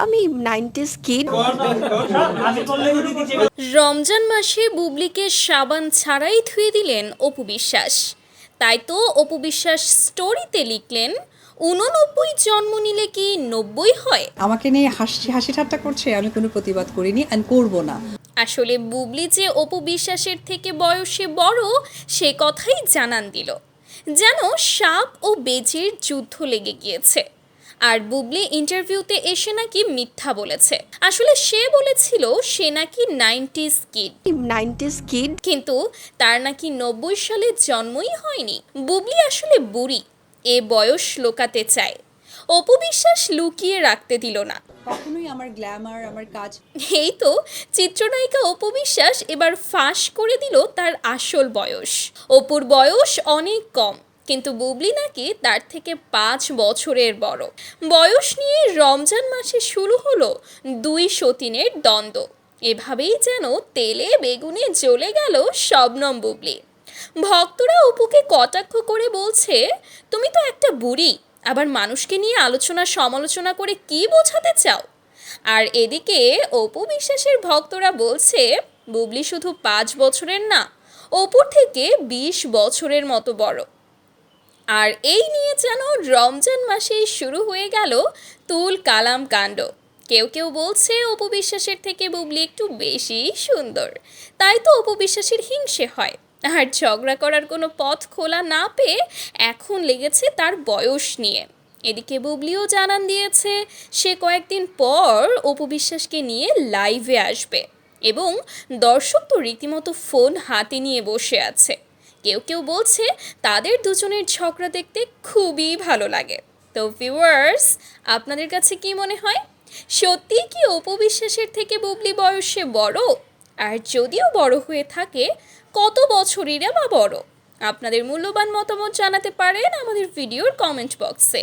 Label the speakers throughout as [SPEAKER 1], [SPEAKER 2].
[SPEAKER 1] আমি 90s kid.
[SPEAKER 2] Ramzan মাসে বুবলিকে সাবান ছাড়াই ধুয়ে দিলেন অপু বিশ্বাস। তাই তো অপু বিশ্বাস স্টোরিতে লিখলেন, 89 জন্ম নিলে কি 90 হয়?
[SPEAKER 3] আমাকে নিয়ে হাসি ঠাট্টা করছে, আমি কোনো প্রতিবাদ করিনি এন্ড করব না।
[SPEAKER 2] আসলে বুবলি যে অপু বিশ্বাসের থেকে বয়সে বড় সে কথাই জানান দিল, যেন সাপ ও বেজির যুদ্ধ লেগে গিয়েছে। আর বুবলি ইন্টারভিউতে এসে নাকি মিথ্যা বলেছে। আসলে সে বলেছিল সে নাকি 90s কিড,
[SPEAKER 1] 90s কিড।
[SPEAKER 2] কিন্তু তার নাকি 90 সালে জন্মই হয়নি। বুবলি আসলে বুড়ি, এ বয়স লোকাতে চায়। অপু বিশ্বাস লুকিয়ে রাখতে দিল না।
[SPEAKER 3] কখনোই আমার গ্ল্যামার, আমার কাজ।
[SPEAKER 2] এই তো চিত্রনায়িকা অপু বিশ্বাস এবার ফাঁস করে দিল তার আসল বয়স। অপুর বয়স অনেক কম, কিন্তু বুবলি নাকি তার থেকে 5 বছরের বড়। বয়স নিয়ে রমজান মাসে শুরু হলো দুই সতীনের দ্বন্দ্ব। এভাবেই যেন তেলে বেগুনে জ্বলে গেল শবনম বুবলি। ভক্তরা অপুকে কটাক্ষ করে বলছে, তুমি তো একটা বুড়ি, আবার মানুষকে নিয়ে আলোচনা সমালোচনা করে কি বোঝাতে চাও? আর এদিকে অপু বিশ্বাসের ভক্তরা বলছে, বুবলি শুধু 5 বছরের না, অপুর থেকে 20 বছরের মতো বড়। আর এই নিয়ে যেন রমজান মাসেই শুরু হয়ে গেল তুল কালাম কাণ্ড। কেউ কেউ বলছে অপু বিশ্বাসের থেকে বুবলি একটু বেশি সুন্দর, তাই তো অপু বিশ্বাসের হিংসে হয়। আর ঝগড়া করার কোনো পথ খোলা না পেয়ে এখন লেগেছে তার বয়স নিয়ে। এদিকে বুবলিও জানান দিয়েছে সে কয়েকদিন পর অপু বিশ্বাসকে নিয়ে লাইভে আসবে, এবং দর্শক তো রীতিমতো ফোন হাতে নিয়ে বসে আছে। কেউ কেউ বলছে তাদের দুজনের ঝগড়া দেখতে খুবই ভালো লাগে। তো ভিউয়ার্স, আপনাদের কাছে কি মনে হয়, সত্যি কি অপু বিশ্বাসের থেকে বুবলি বয়সে বড়? আর যদিও বড় হয়ে থাকে, কত বছরেরা বা বড়? আপনাদের মূল্যবান মতামত জানাতে পারেন আমাদের ভিডিওর কমেন্ট বক্সে।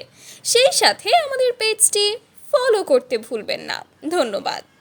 [SPEAKER 2] সেই সাথে আমাদের পেজটি ফলো করতে ভুলবেন না। ধন্যবাদ।